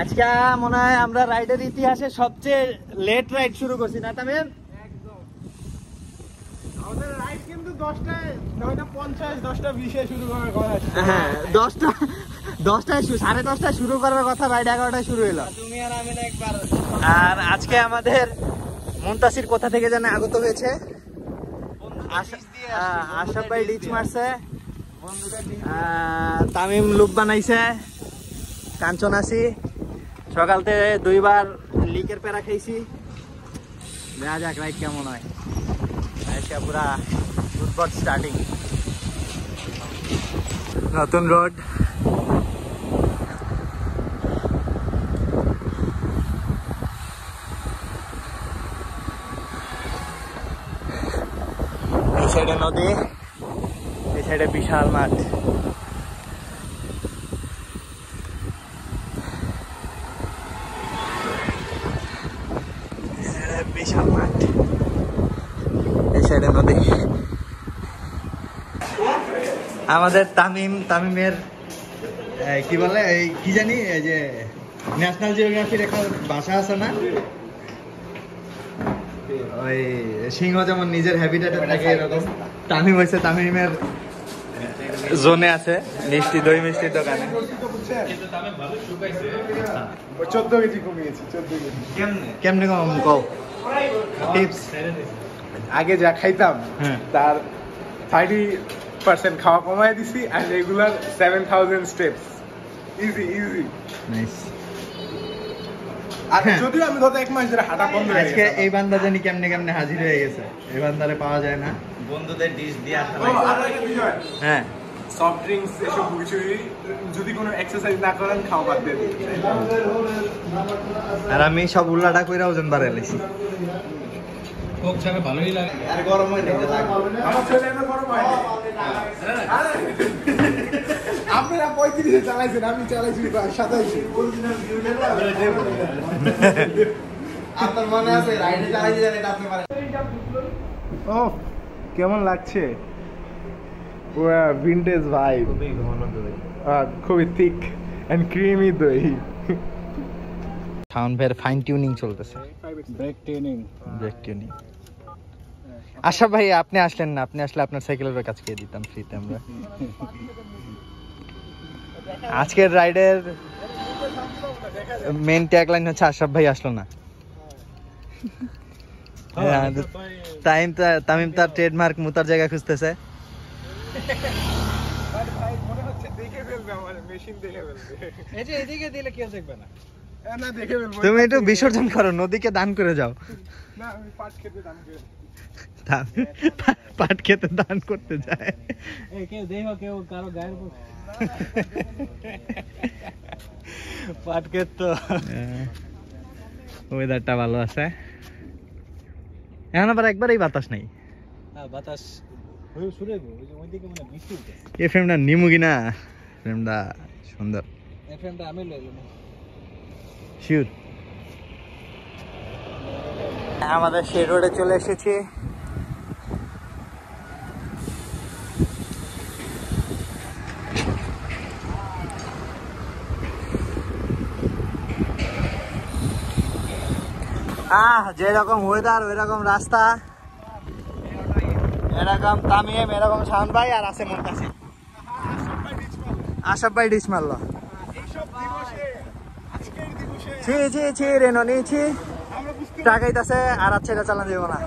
আজকে মনে হয় আমরা রাইডের ইতিহাসে সবচেয়ে লেট রাইড শুরু করছি না তামিম? একদম। আমাদের রাইড কিন্তু 10টায় 9:50 10:20 শুরু করার কথা। হ্যাঁ 10টায় 10:30টায় শুরু করার কথা, রাইড 11টায় শুরু হলো। তুমি আর আমি একবার। আর আজকে আমাদের মুনতাসির কোথা থেকে জানে আগত হয়েছে, আশরাফ ভাই ডিচ মারছে, তামিম লুপ বানাইছে, কাঞ্চন আসি সকালতে 2বার লিকের প্যারা খাইছি। দেখা যাক রাইড কেমন হয়। আজকে পুরা ফুটবল স্টার্টিং, নতুন রোড। এই সাইডে নদী, এই সাইডে বিশাল মাঠ। বিশাল মাঠ, এই সাইডে নদী। আমাদের তামিমের কি বলে এই কি জানি, এই যে ন্যাশনাল জিওগ্রাফির একটা ভাষা আছে না, ওই সিংহ যেমন নিজের হ্যাবিটেটে থাকে এরকম তামিম হয়েছে তামিমের জোনে আছে, মিষ্টি দই মিষ্টির দোকানে। 14 কেজি কমিয়েছি। 14 কেজি কেমনে কম কও টিপস? আগে যা খাইতাম তার 30% খাওয়া কমায় দিছি, আর regular 7000 steps. Easy easy, nice. আর যদিও আমি ধরতে 1 মাস ধরে হাঁটা বন্ধ হয়ে গেছে। আজকে এই বান্দা জানি কেমনে কেমনে হাজির হয়ে গেছে, এই বান্দারে পাওয়া যায় না। বন্ধুদের ডিশ দিয়ে আসা হ্যাঁ, সফট ড্রিঙ্কস এসব কিছু যদি কোনো এক্সারসাইজ না করেন খাওয়া বাদ দিয়ে দিন। আর আমি সব উল্লাটা কইরা ওজন বাড়াই লাইছি। কোক ছাড়া ভালোই লাগে। আর গরম হয় না, আমার ছেলে এত গরম হয় না। আপনারা 35 এ চালাইছেন, আমি চালাইছি 27। আপনার মনে আছে রাইডে চালাইছি জানেন এটা আপনি পারেন। ও কেমন লাগছে? পুরা ভিনটেজ ভাইব, খুবই ঘন দই, খুবই থিক এন্ড ক্রিমি দই। সাউন্ড ভের ফাইন টিউনিং চলতেছে, ব্রেক টিউনিং। আশা ভাই আপনি আসলেন না, আপনি আসলে আপনার সাইকেলের কাজ কে দিতাম ফ্রিতে আমরা। আজকের রাইডের মেইন ট্যাগলাইন হচ্ছে আশরাফ ভাই আসলো না। তামিম তার ট্রেডমার্ক মুতার জায়গা খুঁজতেছে। মনে হচ্ছে দেখে ফেলবে, আমার মেশিন দেখে ফেলবে। এই যে এদিকে দিলে কেউ দেখবে না। না দেখে ফেলবো। তুমি একটু বিসর্জন করো, নদীকে দান করে যাও। না আমি পাট খেতে দাম করে। পাট খেতে দান করতে যায়। এই কেউ দেখো, কেউ কারো গায়ের উপর পাট খেত তো। ওয়েদারটা ভালো আছে, এখন আবার একবারই বাতাস নাই। হ্যাঁ বাতাস হয়ে শুরু হবে, ওই যে ওইদিকে মানে বৃষ্টি হচ্ছে। এই ফ্রেমটা নিমু কিনা, ফ্রেমটা সুন্দর। এই ফ্রেমটা আমি লইলাম শিওর। আমাদের সেই রোডে চলে এসেছি। যেরকম ওয়েদার ওইরকম রাস্তা, এরকম তামিম, এরকম শাওন ভাই, আর আছে মুনতাসির। আশরাফ ভাই ডিশ মারলো। ছি রে ননি ছি, টাকাইতাছে আর আচ্ছা এটা চালান যাবো না।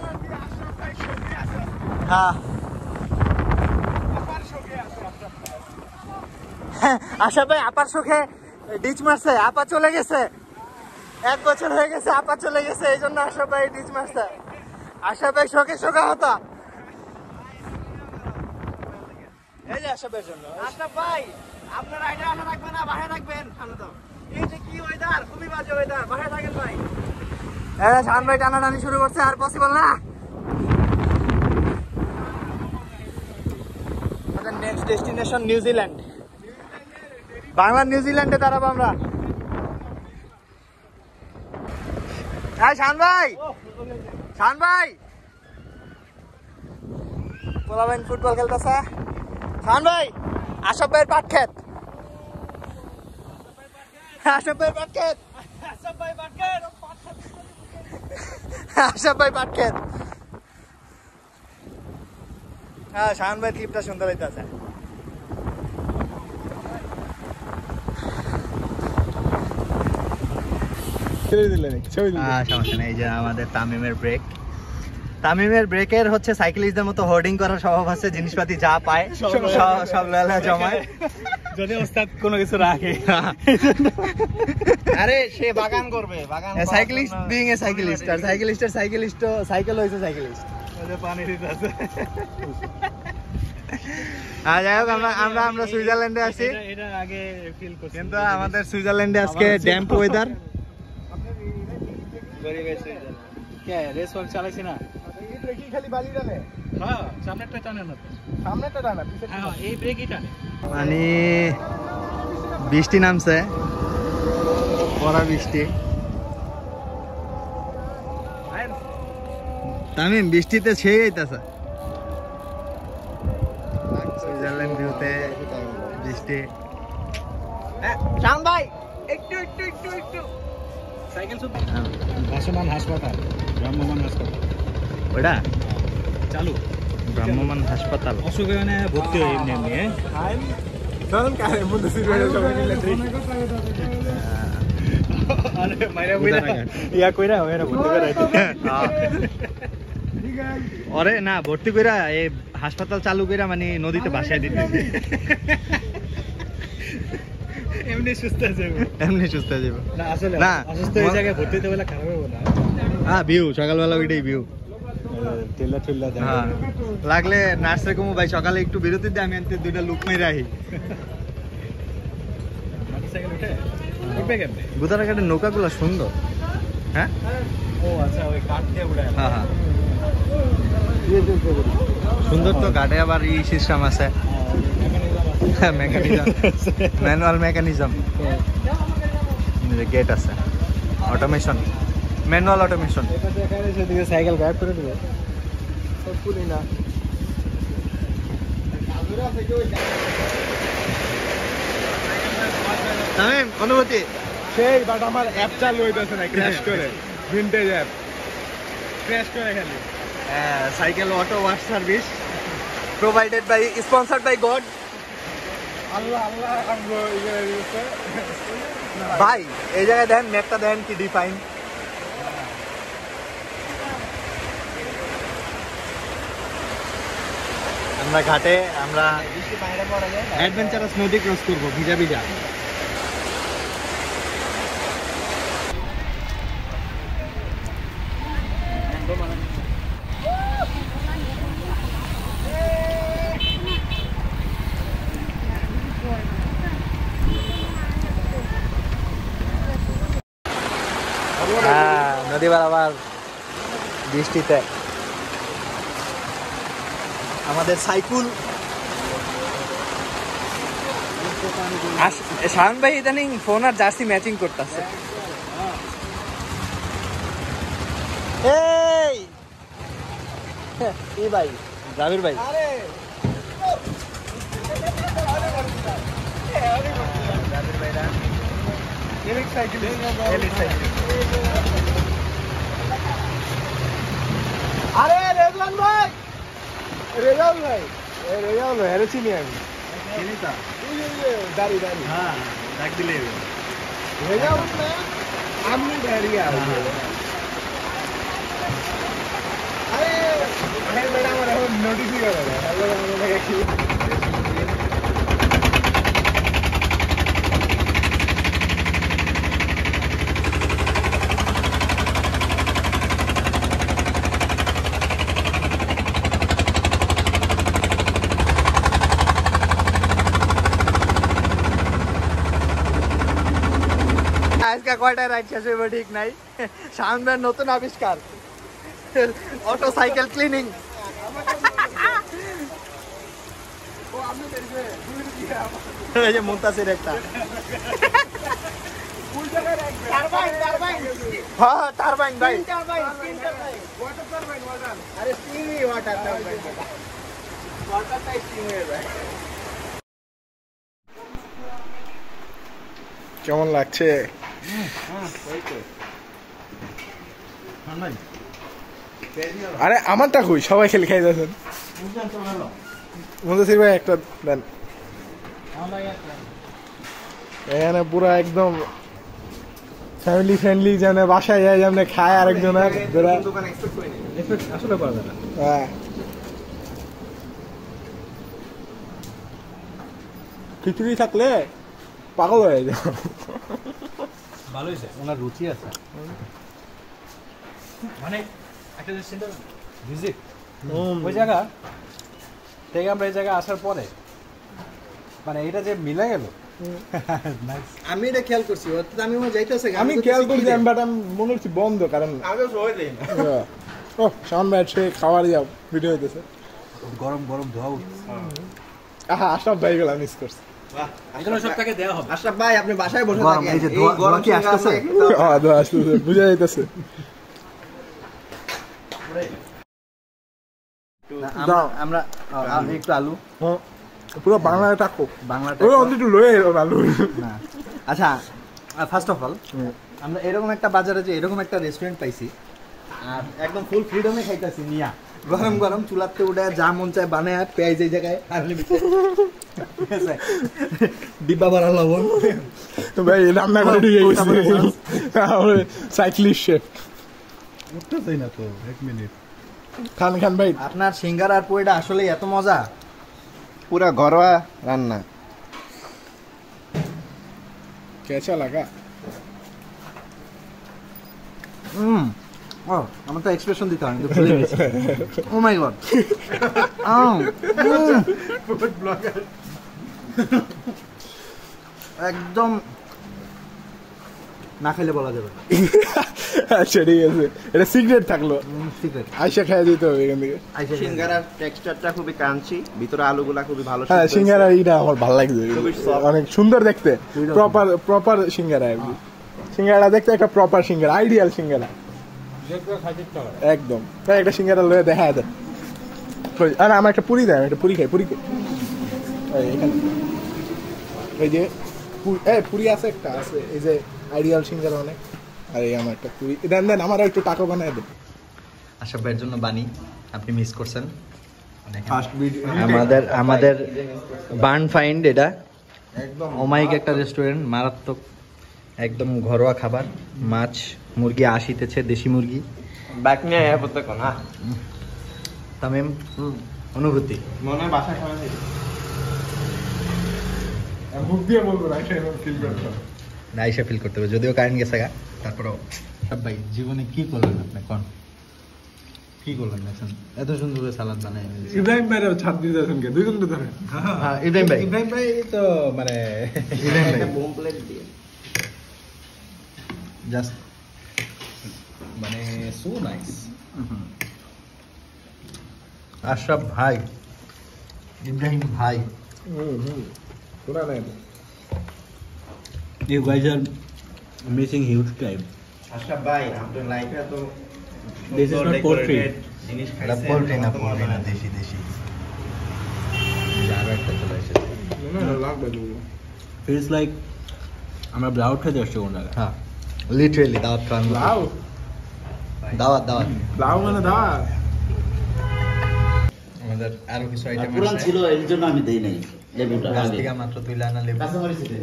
হ্যাঁ আশরাফ ভাই আপার শোকে ডিচ মারছে, আপা চলে গেছে, 1 বছর হয়ে গেছে আপা চলে গেছে, এই জন্য আশরাফ ভাই ডিচ মারছে। আশরাফ ভাই শোকে শোকা হতো। এই যে আশরাফ ভাইয়ের জন্য। আশরাফ ভাই আপনার রাইডে আসা রাখবেন না, বাসায় রাখবেন। ভালো তো, এই যে কি ওয়েদার, খুবই বাজে ওয়েদার, বাসায় থাকেন ভাই। শাওন ভাই টানাটানি শুরু করছে, আর পসিবল না। Next destination New Zealand. বাংলা নিউজিল্যান্ডে দাঁড়াবো আমরা। শাওন ভাই, শাওন ভাই পোলাবেন ফুটবল খেলতেছে। শাওন ভাই আশরাফ ভাইয়ের পাট খেত। আশরাফ ভাই পাট ক্ষেত, আশরাফ ভাই পাট ক্ষেত, আশরাফ ভাই পাট ক্ষেত। হ্যাঁ শাহান ভাই ক্লিপটা সুন্দর হইতেছে। সমস্যা নেই। এই যে আমাদের তামিমের ব্রেক, তামিমের ব্রেকের হচ্ছে সাইকেলিস্টদের মতো হোর্ডিং করার স্বভাব আছে, জিনিসপাতি যা পায় সব লেলা জমায়, যদি ওস্তাদ কোনো কিছু রাখে। আরে সে বাগান করবে, বাগান সাইকেলিস্ট বিং এ সাইকেলিস্ট, আর সাইকেলিস্টের সাইকেলিস্ট সাইকেল হইছে সাইকেলিস্ট। পানি দিতে আছে। আর যাই হোক আমরা সুইজারল্যান্ডে আছি, এটা আগে ফিল করছি, কিন্তু আমাদের সুইজারল্যান্ডে আজকে ড্যাম্প ওয়েদার। কে রেস ওয়ার্ক চালাইছি না? ব্রেকই খালি বালি টানে। হ্যাঁ সামনেরটা টানে না তো, সামনেটা টানে, পিছনে হ্যাঁ এই ব্রেকই টানে। মানে বৃষ্টি নামছে, পড়া বৃষ্টি। তামিম বৃষ্টিতে ছেয়ে যাইতেছে, সুইজারল্যান্ড ভিউতে বৃষ্টি। শাম ভাই একটু একটু একটু একটু সাইকেল শুধু ভাসমান হাসপাতাল, ভ্রাম্যমান হাসপাতাল ওটা চালু, ভ্রাম্যমান হাসপাতাল। অসুখে মানে ভর্তি হয়ে এমনি এমনি। চলুন কারে মুন্ডু সিরিয়ালে সবাই মিলে দেখি। আরে মাইরা কইরা ইয়া কইরা ওরা ভর্তি করে ওরে না ভর্তি কইরা এই হাসপাতাল চালু কইরা মানে নদীতে ভাসায় দিতে। এমনি সুস্থ হয়ে যাবে, এমনি সুস্থ হয়ে যাবে। না আসলে না অসুস্থ এই জায়গায় ভর্তি হতে বলে খারাপ হবে না। হ্যাঁ ভিউ সকালবেলা ওইটাই ভিউ। ঠেলা ঠেলা দেয়, হ্যাঁ লাগলে নার্সে কমু ভাই, সকালে একটু বিরতি দিয়ে আমি আনতে দুইটা লুক মেরে আহি। মোটরসাইকেল উঠে উঠবে কেমনে? গুদারাঘাটের নৌকাগুলো সুন্দর। হ্যাঁ ও আচ্ছা ওই কাঠ দিয়ে উড়ায়। হ্যাঁ হ্যাঁ সুন্দর তো, ঘাটে আবার ই সিস্টেম আছে, মেকানিজম, ম্যানুয়াল মেকানিজম, গেট আছে, অটোমেশন, ম্যানুয়াল অটোমেশন। সেদিকে সাইকেল গায়েব করে দেবে। না তামিম অনুভূতি সেই, বাট আমার অ্যাপ চালু হইতেছে না, ক্র্যাশ করে, ভিনটেজ অ্যাপ ক্র্যাশ করে খালি। Cycle auto wash service provided by, sponsored by God. Allah Allah আমগো ইয়ে দিতে। ভাই এই জায়গায় দেখেন, ম্যাপটা দেখেন কি ডিফাইন। আমরা ঘাটে, আমরা অ্যাডভেঞ্চারাস নদী ক্রস করবো ভিজা ভিজা। হ্যাঁ নদী বরাবর বৃষ্টিতে আমাদের সাইকুল। শাহান ভাই ইদানিং ফোন আর জার্সি ম্যাচিং করতেছে। এই কি ভাই, জাবির ভাই আরে রেজওয়ান ভাই, রেজাউল ভাই, রেজাউল ভাই আরে চিনি আমি। দাড়ি দাড়ি, হ্যাঁ ডাক দিলে রেজাউল না আমি দাঁড়িয়ে আছি। আরে ম্যাডাম আমার এখন নোটিসই করে না, হ্যালো আমাকে কি আজকে কয়টায় রাইড শেষ হইব ঠিক নাই। সামনের নতুন আবিষ্কার অটো সাইকেল ক্লিনিং। এই যে মুনতাসির একটা, হ্যাঁ টারবাইন ভাই, আরে স্টিমি ওয়াটার টারবাইন, ওয়াটারটা স্টিম হয়ে যায়। কেমন লাগছে? আরে আমারটা কই, সবাই খেলে খাই যাচ্ছেন। মুজাসির ভাই একটা দেন। এখানে পুরো একদম ফ্যামিলি ফ্রেন্ডলি, যেন বাসায় যায় যেমন খায় আরেকজনের। আসলে পারবে না। হ্যাঁ, খিচুড়ি থাকলে পাগল হয়ে যাও। ভালো হয়েছে, ওনার রুচি আছে। মানে একটা ভিজিট ওই জায়গা থেকে আমরা এই জায়গায় আসার পরে মানে এটা যে মিলে গেল। আমি এটা খেয়াল করছি, আমি যাইতেছে, আমি খেয়াল করছি, বাট আমি মনে হচ্ছে বন্ধ, কারণ ও শাওন ভাই সে খাওয়ার যাও ভিডিও হইতেছে। গরম গরম ধোয়া উঠছে। আহা, আশরাফ ভাই গুলো মিস করছে। এগুলো সব তাকে দেওয়া হবে। আশরাফ ভাই আপনি বাসায় বসে গরম, থাকেন, এই যে এই গরম কি আসতেছে? আসতেছে, বুঝা যাইতেছে। আমরা একটু আলু, পুরো বাংলা টাকো, বাংলাটা ওই অন্তত একটু লয়ে এলো আলু না। আচ্ছা, ফার্স্ট অফ অল আমরা এরকম একটা বাজারে যে এরকম একটা রেস্টুরেন্ট পাইছি আর একদম ফুল ফ্রিডমে খাইতেছি নিয়া, গরম গরম চুলাতে উঠে যা মন চায় বানায়, পেঁয়াজ এই জায়গায় ডিব্বা ভরা লবণ। ভাই রান্না করে দিয়ে গেছি সাইক্লিস্ট শেফ। উঠতেছেই না তো, এক মিনিট। খান খান ভাই, আপনার সিঙ্গার আর পোয়েটা আসলে এত মজা, পুরা ঘরোয়া রান্না। কেঁচা লাগা। ও আমার তো এক্সপ্রেশন দিতে হয়, ও মাই গড। একদম না খাইলে বলা যাবে না। আচ্ছা ঠিক আছে, এটা সিক্রেট থাকলো, সিক্রেট আইসা খাইয়া দিতে হবে এখান থেকে। সিঙ্গারার টেক্সচারটা খুবই ক্রাঞ্চি, ভিতরে আলুগুলা খুবই ভালো। হ্যাঁ, সিঙ্গারা এইটা আমার ভালো লাগছে, অনেক সুন্দর দেখতে, প্রপার সিঙ্গারা। সিঙ্গারা দেখতে একটা প্রপার সিঙ্গারা, আইডিয়াল সিঙ্গারা একদম। তাই একটা সিঙ্গারা লয়ে দেখা দেয়। আরে আমার একটা পুরি দেয়, একটা পুরি খাই, পুরি এই যে পুরি আছে, একটা আছে এই যে আইডিয়াল সিঙ্গারা অনেক। আর এই আমার একটা পুরি দেন, দেন আমার একটু টাকা বানায় দেন। আশরাফ ভাইয়ের জন্য বানি, আপনি মিস করছেন। ফার্স্ট ভিডিও আমাদের বার্ন ফাইন্ড, এটা একদম অমায়িক একটা রেস্টুরেন্ট, মারাত্মক একদম ঘরোয়া খাবার। মাছ মুরগি আসিতেছে, দেশি মুরগি। ব্যাক নিয়ে আয়া পড়তে কোন তামিম, অনুভূতি? মনে হয় বাসায় খাওয়া যায়। মুখ দিয়ে বলবো না, এটা ফিল করতে হবে। আইসা ফিল করতে হবে, যদিও কারেন্ট গেছে গা, তারপরেও। সব ভাই জীবনে কি করলেন আপনি, কোন কি করলেন দেখছেন? এত সুন্দর করে সালাদ বানায় ইব্রাহিম ভাইরা ছাদ দিয়ে যাচ্ছেন কে? 2 ঘন্টা ধরে। হ্যাঁ, ইব্রাহিম ভাই তো মানে একটা বোম প্লেট দিয়ে জাস্ট মানে সো নাইস। আশরাফ ভাই, ইব্রাহিম ভাই, শোনা নাই you guys are missing huge time. Ashraf ভাই, আপনার লাইফে তো This is not poultry. জিনিস এটা খাইছেন, পোল্ট্রি না, কত পোল্ট্রি না, মজা। দেশি দেশি। আরো একটা চলে এসেছে। লাগবে তো। Feels like আমরা ব্রাউড খেতে আসছি কোন জায়গায়। হ্যাঁ, লিটারেলি দাওয়াত খান। লাউ দাওয়াত দাওয়াত। লাউ মানে দাওয়াত। আমাদের আরো কিছু আইটেম পুরান ছিল এর জন্য আমি দেই নাই লেবুটা গাছ আগে থেকে মাত্র তুলে আনা লেবু, কাঁচামরিচ দেই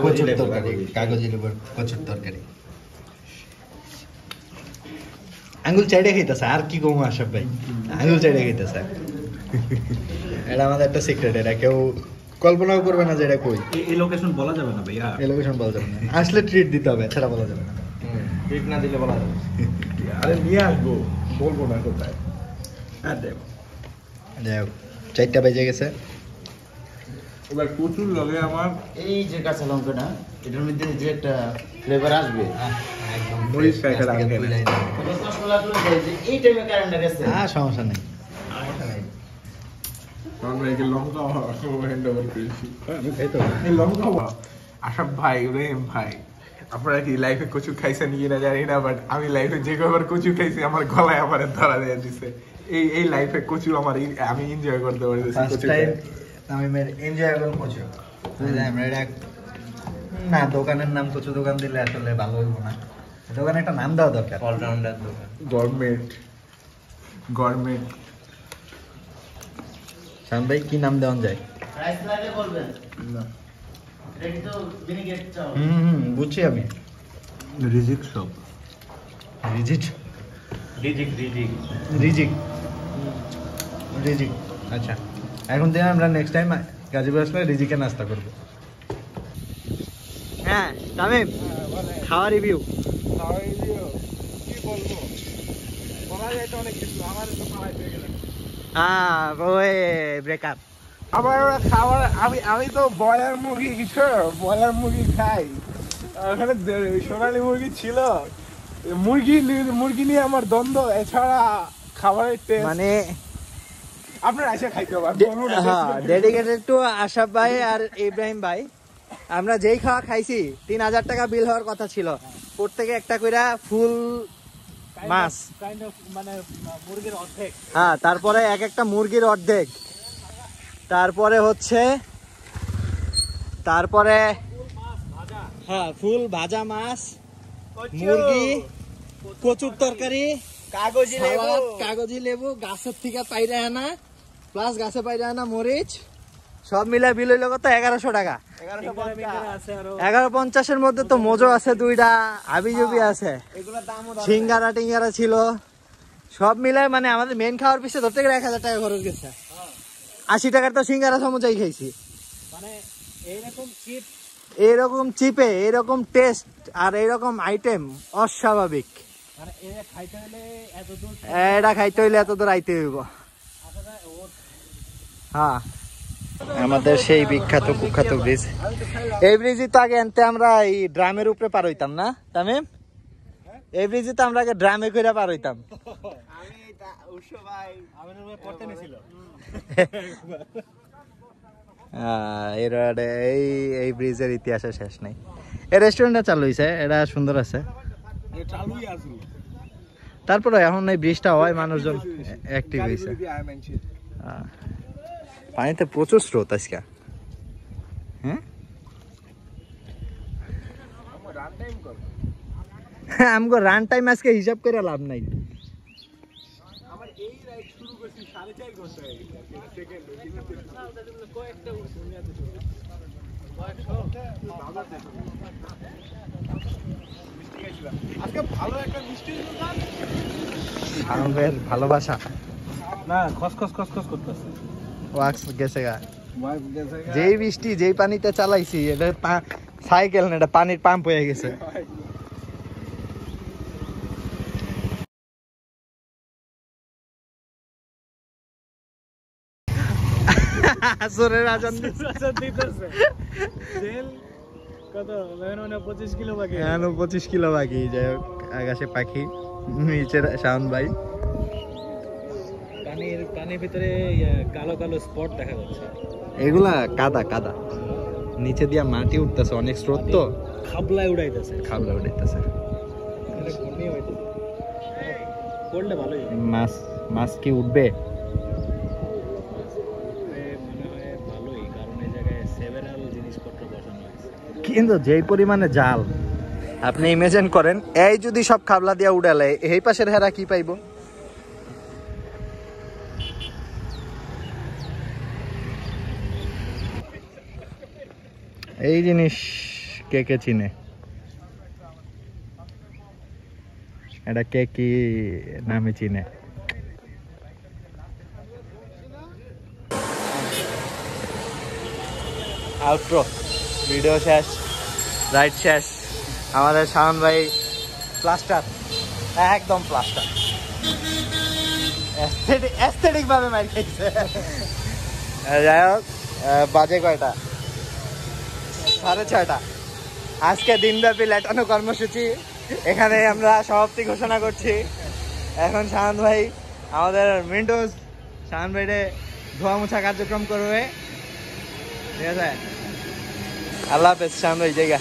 কচুর তরকারি, কাগজি লেবুর কচুর তরকারি। আঙ্গুল চাইড়ে খাইতেছে, আর কি কমু আশরাফ ভাই, আঙ্গুল চাইড়ে খাইতেছে। এটা আমাদের একটা সিক্রেট, এটা কেউ কল্পনাও করবে না যে এটা কই। এই লোকেশন বলা যাবে না ভাইয়া। এই লোকেশন বলা যাবে না, আসলে ট্রিট দিতে হবে, এছাড়া বলা যাবে না। ট্রিট না দিলে বলা যাবে। আরে নিয়ে আসবো, বলবো না কোথায়। যাই হোক, 4টা বেজে গেছে। এবার প্রচুর লগে আমার এই যে কাঁচা লঙ্কাটা এটার মধ্যে যে একটা ফ্লেভার আসবে একদম মরিচ প্যাকেট আনবে। রসগোল্লা তো যে এই টাইমে কারেন্ট গেছে সমস্যা নেই। কারণ ভাইকে লঙ্কা হ্যান্ড ওভার করেছি। আমি খাই তো। এই লঙ্কা আশরাফ ভাই, ইব্রাহিম ভাই, আপনারা কি লাইফে কচু খাইছেন কিনা জানি না, বাট আমি লাইফে যে কবার কচু খাইছি আমার গলায় আমার ধরা দিয়ে দিছে। এই লাইফে কচু আমার আমি এনজয় করতে পারতেছি। ফার্স্ট টাইম আমি এনজয়েবল কচু। আমরা এটা না, দোকানের নাম কচু দোকান দিলে আসলে ভালো হইব না, দোকানে একটা নাম দেওয়া দরকার। অলরাউন্ডার দোকান। গভর্নমেন্ট শান ভাই কি নাম দেওয়া যায়? রাইস লাগে বলবেন রেডি তো ভিনেগার চাও। বুঝছি আমি। রিজিক শপ। রিজিক আচ্ছা, এখন থেকে আমরা নেক্সট টাইম গাজীপুর আসলে রিজিকে নাস্তা করব। হ্যাঁ তামিম, খাওয়া রিভিউ। কি বলবো, বলা যায় তো অনেক কিছু, আমার তো পালাই হয়ে গেল। ওই ব্রেকআপ আবার খাবার, আমি তো ব্রয়লার মুরগি খাই। ওখানে সোনালী মুরগি ছিল, মুরগি নিয়ে আমার দ্বন্দ্ব। এছাড়া খাবারের টেস্ট মানে আপনার এসে খাইতে হবে। ডেডিকেটেড টু আশাফ ভাই আর ইব্রাহিম ভাই। আমরা যেই খাওয়া খাইছি 3000 টাকা বিল হওয়ার কথা ছিল, প্রত্যেকে একটা কইরা ফুল মাছ, মানে মুরগির অর্ধেক। হ্যাঁ, তারপরে এক একটা মুরগির অর্ধেক, তারপরে হচ্ছে হ্যাঁ ফুল ভাজা মাছ, মুরগি, কচুর তরকারি, কাগজি লেবু গাছের থেকে পাইরা আনা, প্লাস গাছে পাইরা আনা মরিচ, সব মিলে বিল হইল কত? 1100 টাকা। 1150 মধ্যে তো মোজো আছে 2টা, হাবিজুবি আছে, সিঙ্গারা টিঙ্গারা ছিল, সব মিলাই মানে আমাদের মেন খাওয়ার পিছিয়ে ধরতে গেলে 1000 টাকা খরচ গেছে। 80 টাকার তো সিঙ্গারা সমুচাই খাইছি। মানে এইরকম চিপে এইরকম টেস্ট আর এইরকম আইটেম অস্বাভাবিক। মানে এটা খাইতে হলে এত দূর আইতে হইব। হ্যাঁ, আমাদের সেই বিখ্যাত কুখ্যাত ব্রিজ। এই ব্রিজই তো আগে আনতে আমরা এই ড্রামের উপরে পার হইতাম না তামিম? এই ব্রিজে তো আমরা আগে ড্রামে করে পার হইতাম। এই ব্রিজের ইতিহাসে শেষ নাই। এই রেস্টুরেন্টটা চালু হয়েছে, এটা সুন্দর আছে। তারপরে এখন এই ব্রিজটা হয়, মানুষজন অ্যাক্টিভ হয়েছে। পানিতে প্রচুর স্রোত আজকে। হ্যাঁ, আমগো রান টাইম আজকে হিসাব করে লাভ নাই। ভালোবাসা না খসখস করতেছে। ওয়াক্স গেছে গা, যেই বৃষ্টি যেই পানিতে চালাইছি, এটা সাইকেল না, এটা পানির পাম্প হয়ে গেছে। আসরের আজান দিতেছে। জেল কত 25 কিলো বাকি। 25 কিলো বাকি। যাই হোক, আকাশে পাখি, নিচের শাওন ভাই। পানির ভিতরে কালো কালো স্পট দেখা যাচ্ছে। এগুলা কাদা নিচে দিয়া মাটি উঠতেছে, অনেক স্রোত তো খাবলায় উড়াইতেছে। করলে ভালোই। মাছ কি উঠবে? কিন্তু যেই পরিমাণে জাল, আপনি ইমাজিন করেন, এই যদি সব খাবলা দিয়া উড়ালে এই পাশের হেরা কি পাইব? এই জিনিস কে কে চিনে? এটা কে কি নামে চিনে? আউটরো ভিডিও শেষ, রাইড শেষ। আমাদের শাওন ভাই প্লাস্টার, একদম প্লাস্টার, অ্যাস্থেটিক ভাবে মার খেয়েছে। যাই হোক, বাজে কয়টা? 6:30। আজকে দিনব্যাপী লেটানো কর্মসূচি এখানে আমরা সমাপ্তি ঘোষণা করছি। এখন শাওন ভাই আমাদের উইন্ডোজ শাওন ভাইরে ধোয়া মোছা কার্যক্রম করবে, ঠিক আছে? আল্লাহ হাফেজ শাওন ভাই, জায়গা।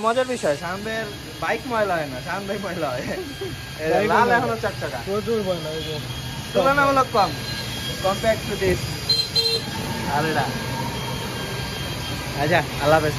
মজার বিষয়, শাওন ভাইয়ের বাইক ময়লা হয় না, শাওন ভাই ময়লা হয়। লাল এখনো চকচকা, প্রচুর ময়লা, তুলনামূলক কম, কম্পেয়ার টু দিস। আর এটা আচ্ছা, আল্লাহ হাফেজ।